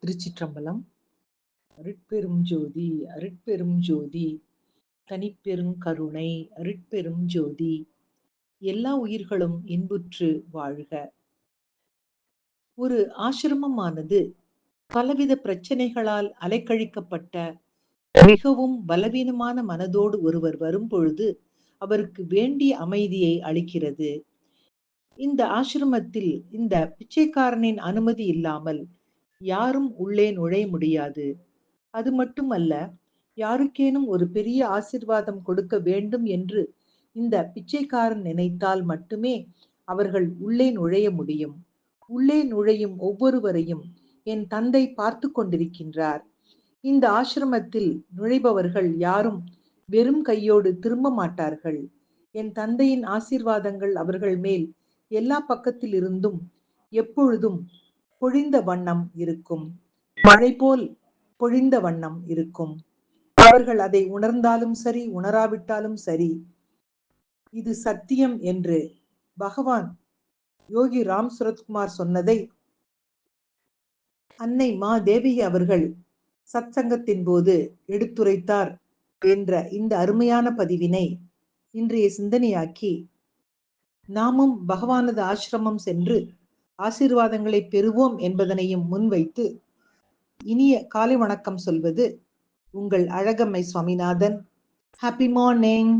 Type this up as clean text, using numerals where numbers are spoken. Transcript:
திருச்சிற்றம்பலம். அருட்பெரும் ஜோதி அருட்பெரும் ஜோதி தனிப்பெரும் கருணை அருட்பெரும் ஜோதி எல்லா உயிர்களும் இன்புற்று வாழ்க. ஒரு ஆசிரமமானது பலவித பிரச்சனைகளால் அலைக்கழிக்கப்பட்ட மிகவும் பலவீனமான மனதோடு ஒருவர் வரும்பொழுது அவருக்கு வேண்டிய அமைதியை அளிக்கிறது. இந்த ஆசிரமத்தில் இந்த பிச்சைக்காரனின் அனுமதி இல்லாமல் யாரும் உள்ளே நுழைய முடியாது. அது மட்டுமல்ல, யாருக்கேனும் ஒரு பெரிய ஆசீர்வாதம் கொடுக்க வேண்டும் என்று இந்த பிச்சைக்காரன் நினைத்தால் மட்டுமே அவர்கள் உள்ளே நுழைய முடியும். உள்ளே நுழையும் ஒவ்வொருவரையும் என் தந்தை பார்த்து கொண்டிருக்கின்றார். இந்த ஆசிரமத்தில் நுழைபவர்கள் யாரும் வெறும் கையோடு திரும்ப மாட்டார்கள். என் தந்தையின் ஆசீர்வாதங்கள் அவர்கள் மேல் எல்லா பக்கத்தில் இருந்தும் எப்பொழுதும் பொழிந்த வண்ணம் இருக்கும். மழை போல் பொழிந்த வண்ணம் இருக்கும். அவர்கள் அதை உணர்ந்தாலும் சரி, உணராவிட்டாலும் சரி, இது சத்தியம் என்று பகவான் யோகி ராம் சுரத்குமார் சொன்னதை அன்னை மா தேவி அவர்கள் சத்சங்கத்தின் போது எடுத்துரைத்தார் என்ற இந்த அருமையான பதிவினை இன்றைய சிந்தனையாக்கி நாமும் பகவானது ஆசிரமம் சென்று ஆசீர்வாதங்களை பெறுவோம் என்பதனையும் முன்வைத்து இனிய காலை வணக்கம் சொல்வது உங்கள் அழகம்மை சுவாமிநாதன். Happy morning.